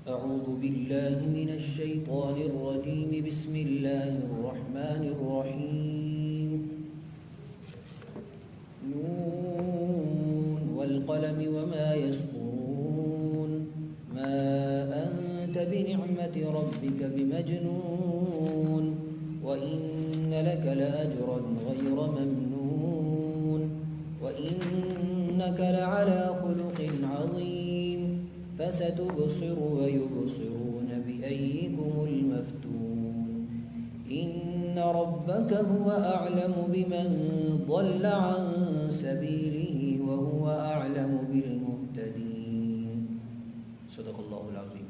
أعوذ بالله من الشيطان الرجيم بسم الله الرحمن الرحيم نون والقلم وما يسطرون ما أنت بنعمة ربك بمجنون وإن لك لأجرا غير ممنون وإنك لعلى خلق عظيم فستبصر ويبصرون بأيكم المفتون إن ربك هو أعلم بمن ضل عن سبيله وهو أعلم بالمهتدين صدق اللہ العظیم۔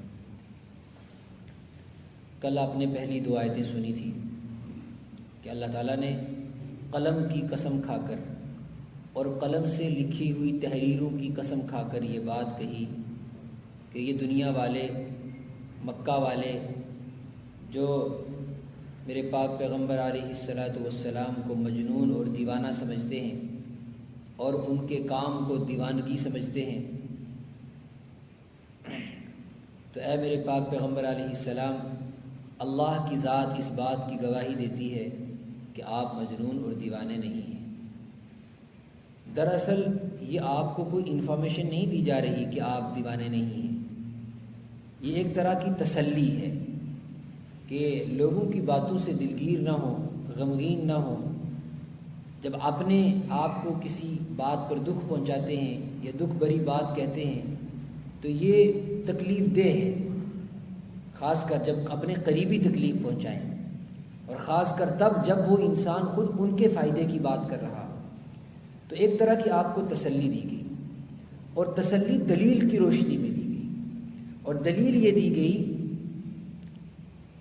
کل آپ نے پہلی دو آیتیں سنی تھی کہ اللہ تعالیٰ نے قلم کی قسم کھا کر اور قلم سے لکھی ہوئی تحریروں کی قسم کھا کر یہ بات کہی کہ یہ دنیا والے، مکہ والے جو میرے پاک پیغمبر علیہ الصلاۃ والسلام کو مجنون اور دیوانہ سمجھتے ہیں اور ان کے کام کو دیوانگی سمجھتے ہیں، تو اے میرے پاک پیغمبر علیہ السلام، اللہ کی ذات اس بات کی گواہی دیتی ہے کہ آپ مجنون اور دیوانے نہیں ہیں۔ دراصل یہ آپ کو کوئی انفارمیشن نہیں دی جا رہی کہ آپ دیوانے نہیں ہیں، یہ ایک طرح کی تسلی ہے کہ لوگوں کی باتوں سے دلگیر نہ ہوں، غمگین نہ ہوں۔ جب اپنے آپ کو کسی بات پر دکھ پہنچاتے ہیں یا دکھ بھری بات کہتے ہیں تو یہ تکلیف دہ ہے، خاص کر جب اپنے قریبی تکلیف پہنچائیں، اور خاص کر تب جب وہ انسان خود ان کے فائدے کی بات کر رہا ہو۔ تو ایک طرح کی آپ کو تسلی دی گئی، اور تسلی دلیل کی روشنی میں دی گئی، اور دلیل یہ دی گئی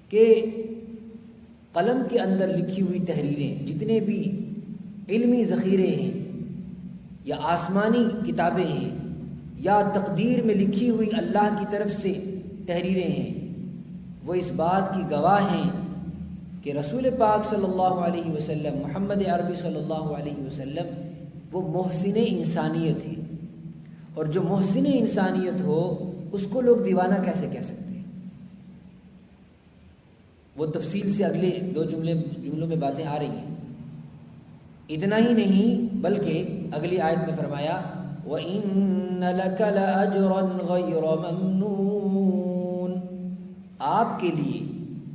کہ قلم کے اندر لکھی ہوئی تحریریں، جتنے بھی علمی ذخیرے ہیں یا آسمانی کتابیں ہیں یا تقدیر میں لکھی ہوئی اللہ کی طرف سے تحریریں ہیں، وہ اس بات کی گواہ ہیں کہ رسول پاک صلی اللہ علیہ وسلم، محمد عربی صلی اللہ علیہ وسلم وہ محسن انسانیت ہے، اور جو محسن انسانیت ہو اس کو لوگ دیوانہ کیسے کہہ سکتے ہیں؟ وہ تفصیل سے اگلے دو جملوں میں باتیں آ رہی ہیں۔ اتنا ہی نہیں بلکہ اگلی آیت میں فرمایا وَإِنَّ لَكَ لَأَجْرًا غَيْرَ مَمْنُونَ، آپ کے لیے،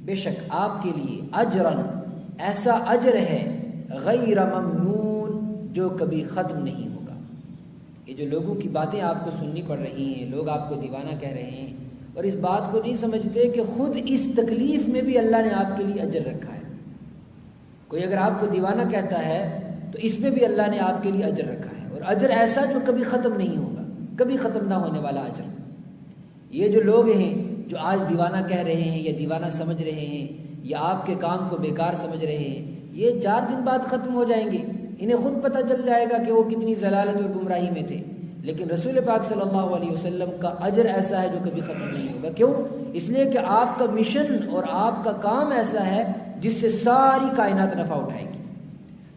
بے شک آپ کے لیے، اجرن، ایسا اجر ہے، غیر ممنون، جو کبھی ختم نہیں ہوگا۔ یہ جو لوگوں کی باتیں آپ کو سننی پڑ رہی ہیں، لوگ آپ کو دیوانہ کہہ رہے ہیں اور اس بات کو نہیں سمجھتے کہ خود اس تکلیف میں بھی اللہ نے آپ کے لیے اجر رکھا ہے۔ کوئی اگر آپ کو دیوانہ کہتا ہے تو اس میں بھی اللہ نے آپ کے لیے اجر رکھا ہے، اور اجر ایسا جو کبھی ختم نہیں ہوگا، کبھی ختم نہ ہونے والا اجر۔ یہ جو لوگ ہیں جو آج دیوانہ کہہ رہے ہیں یا دیوانہ سمجھ رہے ہیں یا آپ کے کام کو بیکار سمجھ رہے ہیں، یہ 4 دن بعد ختم ہو جائیں گے، انہیں خود پتہ چل جائے گا کہ وہ کتنی ضلالت اور گمراہی میں تھے۔ لیکن رسول پاک صلی اللہ علیہ وسلم کا اجر ایسا ہے جو کبھی ختم نہیں ہوگا۔ کیوں؟ اس لیے کہ آپ کا مشن اور آپ کا کام ایسا ہے جس سے ساری کائنات نفع اٹھائے گی۔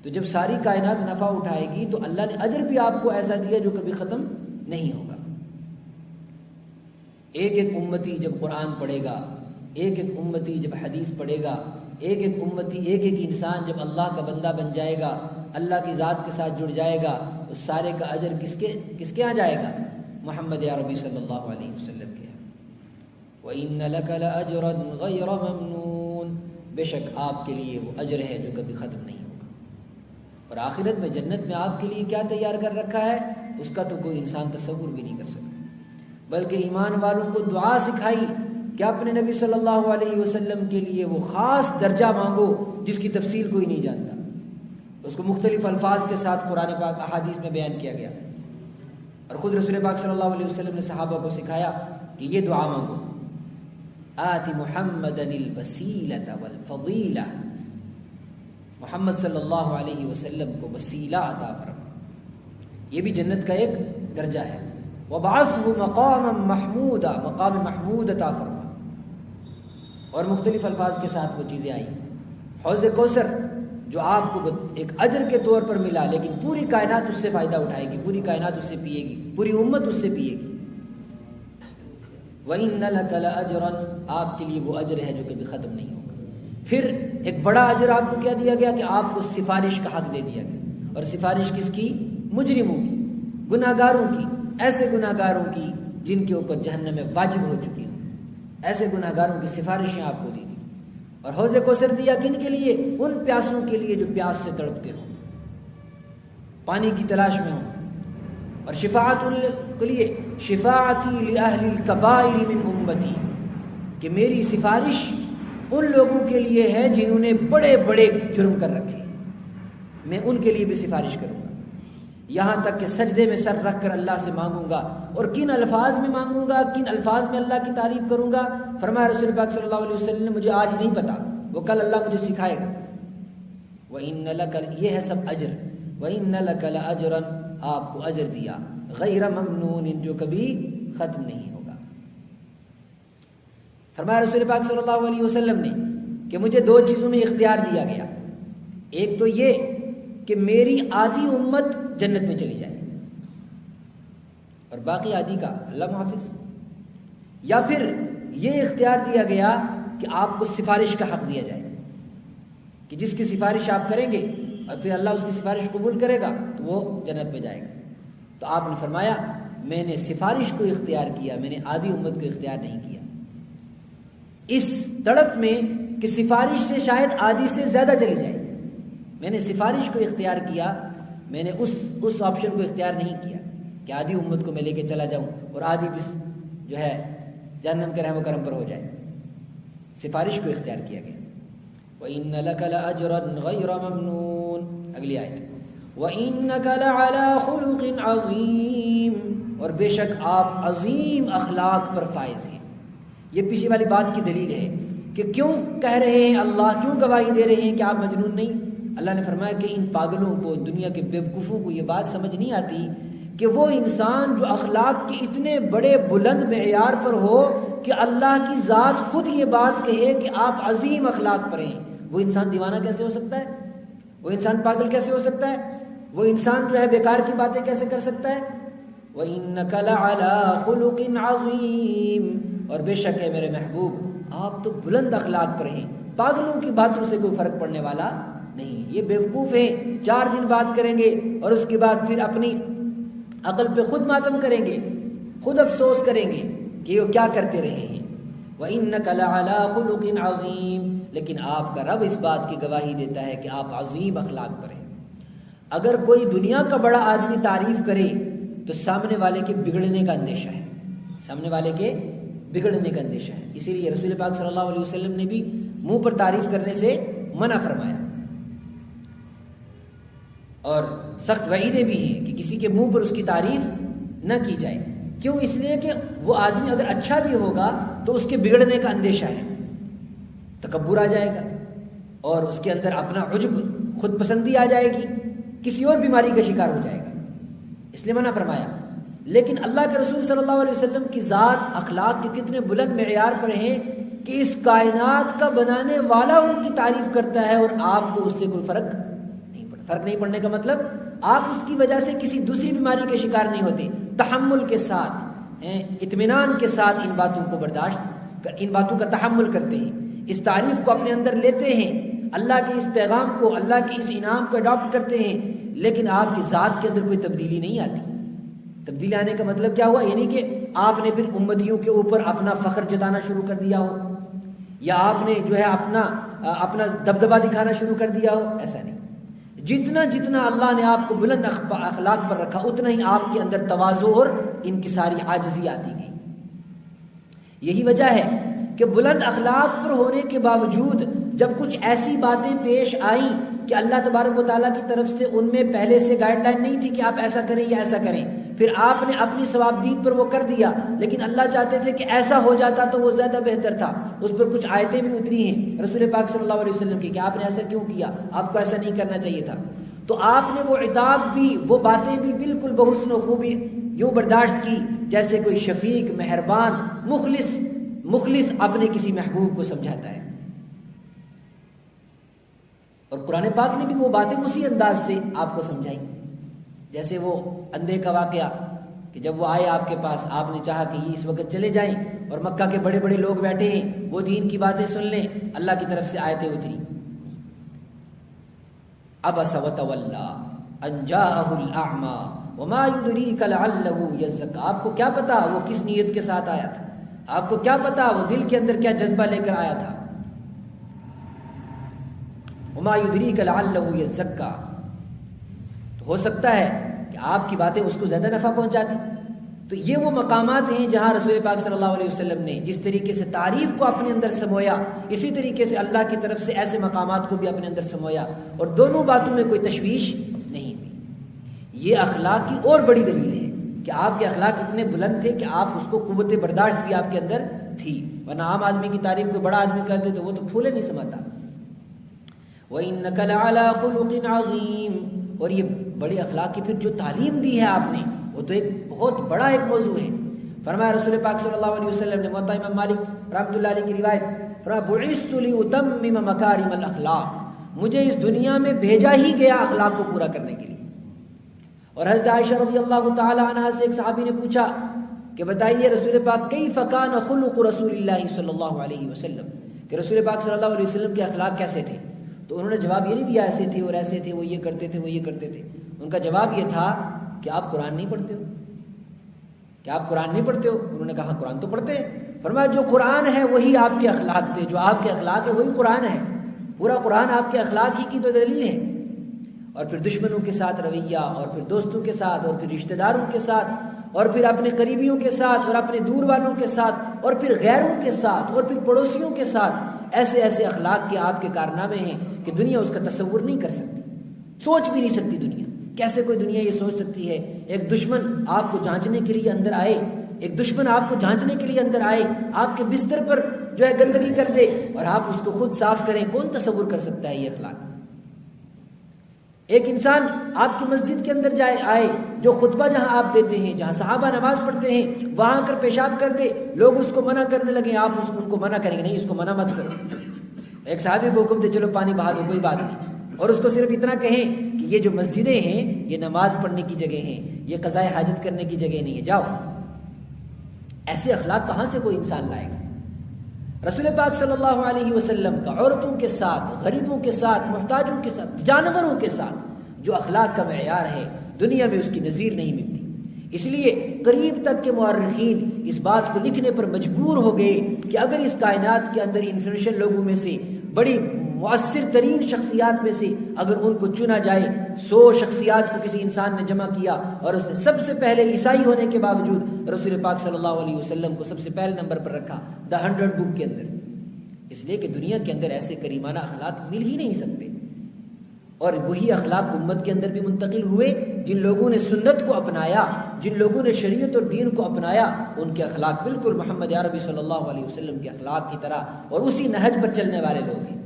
تو جب ساری کائنات نفع اٹھائے گی تو اللہ نے اجر بھی آپ کو ایسا دیا جو کبھی ختم نہیں ہوگا۔ ایک ایک امتی جب قرآن پڑھے گا، ایک ایک امتی جب حدیث پڑھے گا، ایک ایک امتی، ایک ایک انسان جب اللہ کا بندہ بن جائے گا، اللہ کی ذات کے ساتھ جڑ جائے گا، اس سارے کا اجر کس کے ہاں جائے گا؟ محمد عربی صلی اللہ علیہ وسلم کے ہاں۔ وَإِنَّ لَكَ لَأَجْرًا غَيْرَ مَمْنُونَ، بے شک آپ کے لیے وہ اجر ہے جو کبھی ختم نہیں ہوگا۔ اور آخرت میں، جنت میں آپ کے لیے کیا تیار کر رکھا ہے اس کا تو کوئی انسان تصور بھی نہیں کر سکتا۔ بلکہ ایمان والوں کو دعا سکھائی کہ اپنے نبی صلی اللہ علیہ وسلم کے لیے وہ خاص درجہ مانگو جس کی تفصیل کوئی نہیں جانتا۔ اس کو مختلف الفاظ کے ساتھ قرآن پاک احادیث میں بیان کیا گیا، اور خود رسول پاک صلی اللہ علیہ وسلم نے صحابہ کو سکھایا کہ یہ دعا مانگو، آت محمدًا الوسیلۃ والفضیلہ، محمد صلی اللہ علیہ وسلم کو وسیلہ عطا فرما، یہ بھی جنت کا ایک درجہ ہے۔ وَبَعَثْهُ مَقَامًا مَحْمُودًا، مقام محمود عطا فرما، اور مختلف الفاظ کے ساتھ وہ چیزیں آئی۔ حوض کوثر جو آپ کو ایک اجر کے طور پر ملا، لیکن پوری کائنات اس سے فائدہ اٹھائے گی، پوری کائنات اس سے پیے گی، پوری امت اس سے پیے گی۔ وَإِنَّ لَكَ لَأَجْرًا، آپ کے لیے وہ اجر ہے جو کبھی ختم نہیں ہوگا۔ پھر ایک بڑا اجر آپ کو کیا دیا گیا کہ آپ کو سفارش کا حق دے دیا گیا، اور سفارش کس کی؟ مجرموں کی، گناہ گاروں کی، ایسے گناہ گاروں کی جن کے اوپر جہنم میں واجب ہو چکی ہوں، ایسے گناہ گاروں کی سفارشیں آپ کو دی تھی۔ اور حوض کوثر دیا کن کے لیے؟ ان پیاسوں کے لیے جو پیاس سے تڑپتے ہوں، پانی کی تلاش میں ہوں۔ اور شفاعت ان کے لیے، شفاعتی لأہل الکبائر من امتی، کہ میری سفارش ان لوگوں کے لیے ہے جنہوں نے بڑے بڑے جرم کر رکھے، میں ان کے لیے بھی سفارش کروں گا، یہاں تک کہ سجدے میں سر رکھ کر اللہ سے مانگوں گا۔ اور کن الفاظ میں مانگوں گا، کن الفاظ میں اللہ کی تعریف کروں گا؟ فرمایا رسول پاک صلی اللہ علیہ وسلم نے مجھے آج نہیں پتا، وہ کل اللہ مجھے سکھائے گا۔ وَإِنَّ لَكَ، یہ ہے سب اجر۔ وَإِنَّ لَكَ لَأَجْرًا، آپ کو اجر دیا، غیر ممنون، جو کبھی ختم نہیں ہوگا۔ فرمایا رسول پاک صلی اللہ علیہ وسلم نے کہ مجھے دو چیزوں میں اختیار دیا گیا، ایک تو یہ کہ میری آدھی امت جنت میں چلی جائے اور باقی آدھی کا اللہ محافظ، یا پھر یہ اختیار دیا گیا کہ آپ کو سفارش کا حق دیا جائے، کہ جس کی سفارش آپ کریں گے اور پھر اللہ اس کی سفارش قبول کرے گا تو وہ جنت میں جائے گا۔ تو آپ نے فرمایا میں نے سفارش کو اختیار کیا، میں نے آدھی امت کو اختیار نہیں کیا، اس تڑپ میں کہ سفارش سے شاید آدھی سے زیادہ چلی جائے، میں نے سفارش کو اختیار کیا، میں نے اس آپشن کو اختیار نہیں کیا کہ آدھی امت کو میں لے کے چلا جاؤں اور آدھی بس جو ہے جہنم کے رحم و کرم پر ہو جائے، سفارش کو اختیار کیا گیا۔ وَإِنَّ لَكَ لَأَجْرًا غَيْرَ مَمْنُونٍ، اگلی آیت، وَإِنَّكَ لَعَلَىٰ خُلُقٍ عَظِيمٍ، اور بے شک آپ عظیم اخلاق پر فائز ہیں۔ یہ پیچھے والی بات کی دلیل ہے کہ کیوں کہہ رہے ہیں اللہ، کیوں گواہی دے رہے ہیں کہ آپ مجنون نہیں؟ اللہ نے فرمایا کہ ان پاگلوں کو، دنیا کے بیوقوفوں کو یہ بات سمجھ نہیں آتی کہ وہ انسان جو اخلاق کے اتنے بڑے بلند معیار پر ہو کہ اللہ کی ذات خود یہ بات کہے کہ آپ عظیم اخلاق پر ہیں، وہ انسان دیوانہ کیسے ہو سکتا ہے؟ وہ انسان پاگل کیسے ہو سکتا ہے؟ وہ انسان جو ہے بیکار کی باتیں کیسے کر سکتا ہے؟ وَإِنَّكَ لَعَلَىٰ خُلُقٍ عَظِيمٍ، اور بے شک ہے میرے محبوب آپ تو بلند اخلاق پر ہیں، پاگلوں کی باتوں سے کوئی فرق پڑنے والا نہیں۔ یہ بیوقوف ہیں، 4 دن بات کریں گے اور اس کے بعد پھر اپنی عقل پہ خود ماتم کریں گے، خود افسوس کریں گے کہ وہ کیا کرتے رہے ہیں۔ وَإِنَّكَ لَعَلَىٰ خُلُقٍ عَظِيمٍ، لیکن آپ کا رب اس بات کی گواہی دیتا ہے کہ آپ عظیم اخلاق پر ہیں۔ اگر کوئی دنیا کا بڑا آدمی تعریف کرے تو سامنے والے کے بگڑنے کا اندیشہ ہے، سامنے والے کے بگڑنے کا اندیشہ ہے، اسی لیے رسول پاک صلی اللہ علیہ وسلم نے بھی منہ پر تعریف کرنے سے منع فرمایا، اور سخت وعیدیں بھی ہیں کہ کسی کے منہ پر اس کی تعریف نہ کی جائے۔ کیوں؟ اس لیے کہ وہ آدمی اگر اچھا بھی ہوگا تو اس کے بگڑنے کا اندیشہ ہے، تکبر آ جائے گا اور اس کے اندر اپنا عجب، خود پسندی آ جائے گی، کسی اور بیماری کا شکار ہو جائے گا، اس لیے منع فرمایا۔ لیکن اللہ کے رسول صلی اللہ علیہ وسلم کی ذات اخلاق کے کتنے بلند معیار پر ہیں کہ اس کائنات کا بنانے والا ان کی تعریف کرتا ہے اور آپ کو اس سے کوئی فرق نہیں پڑنے کا مطلب آپ اس کی وجہ سے کسی دوسری بیماری کے شکار نہیں ہوتے، تحمل کے ساتھ، اطمینان کے ساتھ ان باتوں کو برداشت، ان باتوں کا تحمل کرتے ہیں، اس تعریف کو اپنے اندر لیتے ہیں، اللہ کے اس پیغام کو، اللہ کے اس انعام کو اڈاپٹ کرتے ہیں، لیکن آپ کی ذات کے اندر کوئی تبدیلی نہیں آتی۔ تبدیلی آنے کا مطلب کیا ہوا؟ یعنی کہ آپ نے پھر امتیوں کے اوپر اپنا فخر جتانا شروع کر دیا ہو، یا آپ نے جو ہے اپنا دبدبہ دکھانا شروع کر دیا ہو، ایسا نہیں۔ جتنا اللہ نے آپ کو بلند اخلاق پر رکھا اتنا ہی آپ کے اندر تواضع اور انکساری عاجزی آتی گئی۔ یہی وجہ ہے کہ بلند اخلاق پر ہونے کے باوجود جب کچھ ایسی باتیں پیش آئیں کہ اللہ تبارک و تعالیٰ کی طرف سے ان میں پہلے سے گائیڈ لائن نہیں تھی کہ آپ ایسا کریں یا ایسا کریں، پھر آپ نے اپنی ثوابدید پر وہ کر دیا، لیکن اللہ چاہتے تھے کہ ایسا ہو جاتا تو وہ زیادہ بہتر تھا، اس پر کچھ آیتیں بھی اتری ہیں رسول پاک صلی اللہ علیہ وسلم کی کہ آپ نے ایسا کیوں کیا، آپ کو ایسا نہیں کرنا چاہیے تھا، تو آپ نے وہ عتاب بھی، وہ باتیں بھی بالکل بحسن و خوبی یوں برداشت کی جیسے کوئی شفیق، مہربان، مخلص اپنے کسی محبوب کو سمجھاتا ہے۔ اور قرآن پاک نے بھی وہ باتیں اسی انداز سے آپ کو سمجھائی، جیسے وہ اندھے کا واقعہ کہ جب وہ آئے آپ کے پاس، آپ نے چاہا کہ یہ اس وقت چلے جائیں اور مکہ کے بڑے بڑے لوگ بیٹھے ہیں، وہ دین کی باتیں سن لیں، اللہ کی طرف سے آیتیں اتری. عبس وتولی ان جاءہ الاعمی وما يدریک لعلہ یزکیٰ. آپ کو کیا پتا وہ کس نیت کے ساتھ آیا تھا، آپ کو کیا پتا وہ دل کے اندر کیا جذبہ لے کر آیا تھا. وما يدریک لعلہ یزکیٰ. تو ہو سکتا ہے کہ آپ کی باتیں اس کو زیادہ نفع پہنچاتی. تو یہ وہ مقامات ہیں جہاں رسول پاک صلی اللہ علیہ وسلم نے جس طریقے سے تعریف کو اپنے اندر سمویا، اسی طریقے سے اللہ کی طرف سے ایسے مقامات کو بھی اپنے اندر سمویا، اور دونوں باتوں میں کوئی تشویش نہیں ہوئی. یہ اخلاق کی اور بڑی دلیل ہے کہ آپ کے اخلاق اتنے بلند تھے کہ آپ اس کو قوت برداشت بھی آپ کے اندر تھی، ورنہ عام آدمی کی تعریف کوئی بڑا آدمی کرتے تو وہ تو پھولے نہیں سماتا. وَإِنَّكَ لَعَلَىٰ خُلُقٍ عَظِيمٍ. اور یہ بڑے اخلاق کی پھر جو تعلیم دی ہے آپ نے وہ تو ایک بہت بڑا ایک موضوع ہے. فرمایا رسول پاک صلی اللہ علیہ وسلم نے، موطا امام مالک رحمۃ اللہ علیہ کی روایت، فرمایا بعثت لأتمم مکارم الاخلاق. مجھے اس دنیا میں بھیجا ہی گیا اخلاق کو پورا کرنے کے لیے. اور حضرت عائشہ رضی اللہ تعالی عنہا سے ایک صحابی نے پوچھا کہ بتائیے رسول پاک کیف کان خلق رسول اللہ صلی اللہ علیہ وسلم، کہ رسول پاک صلی اللہ علیہ وسلم کے اخلاق کیسے تھے. تو انہوں نے جواب یہ نہیں دیا ایسے تھے اور ایسے تھے، وہ یہ کرتے تھے وہ یہ کرتے تھے. ان کا جواب یہ تھا کہ آپ قرآن نہیں پڑھتے ہو، کہ آپ قرآن نہیں پڑھتے ہو. انہوں نے کہا قرآن تو پڑھتے ہیں. فرمایا جو قرآن ہے وہی آپ کے اخلاق تھے، جو آپ کے اخلاق ہے وہی قرآن ہے. پورا قرآن آپ کے اخلاق ہی کی تو دلیل ہے. اور پھر دشمنوں کے ساتھ رویہ، اور پھر دوستوں کے ساتھ، اور پھر رشتہ داروں کے ساتھ، اور پھر اپنے قریبیوں کے ساتھ، اور اپنے دور والوں کے ساتھ، اور پھر غیروں کے ساتھ، اور پھر پڑوسیوں کے ساتھ. ایسے ایسے اخلاق کے آپ کے کارنامے ہیں کہ دنیا اس کا تصور نہیں کر سکتی، سوچ بھی نہیں سکتی. دنیا کیسے کوئی دنیا یہ سوچ سکتی ہے ایک دشمن آپ کو جانچنے کے لیے اندر آئے، ایک دشمن آپ کو جانچنے کے لیے اندر آئے، آپ کے بستر پر جو ہے گندگی کر دے اور آپ اس کو خود صاف کریں. کون تصور کر سکتا ہے یہ اخلاق؟ ایک انسان آپ کی مسجد کے اندر آئے، جو خطبہ جہاں آپ دیتے ہیں، جہاں صحابہ نماز پڑھتے ہیں، وہاں کر پیشاب کر دے، لوگ اس کو منع کرنے لگے، آپ ان کو منع کریں گے نہیں، اس کو منع مت کرو. ایک صحابی کو حکم دے چلو پانی بہا دو، کوئی بات نہیں، اور اس کو صرف اتنا کہیں کہ یہ جو مسجدیں ہیں یہ نماز پڑھنے کی جگہ ہیں، یہ قضاء حاجت کرنے کی جگہ نہیں ہے، جاؤ. ایسے اخلاق کہاں سے کوئی انسان لائے گا؟ رسول پاک صلی اللہ علیہ وسلم کا عورتوں کے ساتھ، غریبوں کے ساتھ، محتاجوں کے ساتھ، جانوروں کے ساتھ جو اخلاق کا معیار ہے، دنیا میں اس کی نظیر نہیں ملتی. اس لیے قریب تک کے مورخین اس بات کو لکھنے پر مجبور ہو گئے کہ اگر اس کائنات کے اندر انفلوئنشل لوگوں میں سے، بڑی مؤثر ترین شخصیات میں سے اگر ان کو چنا جائے، 100 شخصیات کو کسی انسان نے جمع کیا اور اس نے سب سے پہلے عیسائی ہونے کے باوجود رسول پاک صلی اللہ علیہ وسلم کو سب سے پہلے نمبر پر رکھا The 100 بک کے اندر، اس لیے کہ دنیا کے اندر ایسے کریمانہ اخلاق مل ہی نہیں سکتے. اور وہی اخلاق امت کے اندر بھی منتقل ہوئے. جن لوگوں نے سنت کو اپنایا، جن لوگوں نے شریعت اور دین کو اپنایا، ان کے اخلاق بالکل محمد عربی صلی اللہ علیہ وسلم کے اخلاق کی طرح اور اسی نہج پر چلنے والے لوگ ہیں.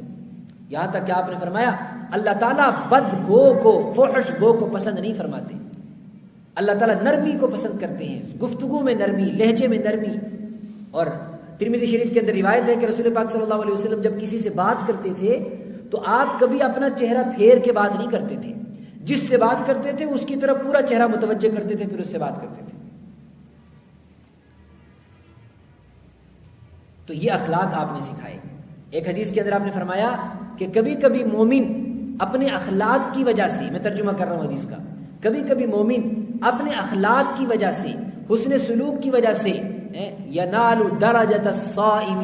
یہاں تک کہ آپ نے فرمایا اللہ تعالیٰ بد گو کو، فحش گو کو پسند نہیں فرماتے. اللہ تعالیٰ نرمی کو پسند کرتے ہیں، گفتگو میں نرمی، لہجے میں نرمی. اور ترمذی شریف کے اندر روایت ہے کہ رسول پاک صلی اللہ علیہ وسلم جب کسی سے بات کرتے تھے تو آپ کبھی اپنا چہرہ پھیر کے بات نہیں کرتے تھے. جس سے بات کرتے تھے اس کی طرف پورا چہرہ متوجہ کرتے تھے، پھر اس سے بات کرتے تھے. تو یہ اخلاق آپ نے سکھائے. ایک حدیث کے اندر آپ نے فرمایا کہ کبھی کبھی مومن اپنے اخلاق کی وجہ سے، میں ترجمہ کر رہا ہوں حدیث کا، کبھی کبھی مومن اپنے اخلاق کی وجہ سے، حسن سلوک کی وجہ سے ینال درجۃ الصائم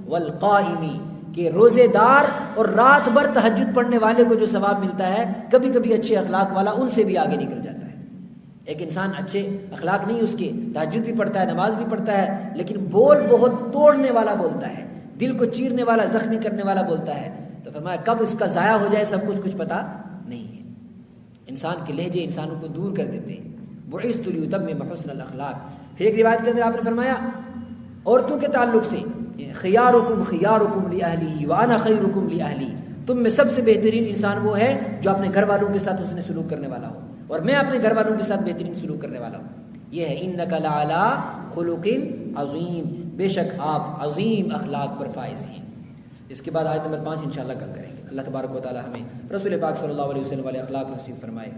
والقائم، کہ روزے دار اور رات بھر تہجد پڑھنے والے کو جو ثواب ملتا ہے، کبھی کبھی اچھے اخلاق والا ان سے بھی آگے نکل جاتا ہے. ایک انسان اچھے اخلاق نہیں اس کے، تہجد بھی پڑھتا ہے، نماز بھی پڑھتا ہے، لیکن بول بہت توڑنے والا بولتا ہے، دل کو چیرنے والا، زخمی کرنے والا بولتا ہے، تو فرمایا کب اس کا ضائع ہو جائے سب کچھ پتہ نہیں ہے. انسان کے لہجے انسانوں کو دور کر دیتے ہیں. بعثت لأتمم حسن الاخلاق. پھر ایک روایت کے اندر آپ نے فرمایا عورتوں کے تعلق سے، خیارکم خیارکم لأہلہ وانا خیرکم لأہلی، تم میں سب سے بہترین انسان وہ ہے جو اپنے گھر والوں کے ساتھ حسن سلوک کرنے والا ہو، اور میں اپنے گھر والوں کے ساتھ بہترین سلوک کرنے والا ہوں. یہ ہے انک لعلی خلق عظیم، بے شک آپ عظیم اخلاق پر فائز ہیں. اس کے بعد آیت نمبر 5 انشاءاللہ کل کریں گے. اللہ تبارک و تعالی ہمیں رسول پاک صلی اللہ علیہ وسلم والے اخلاق نصیب فرمائے.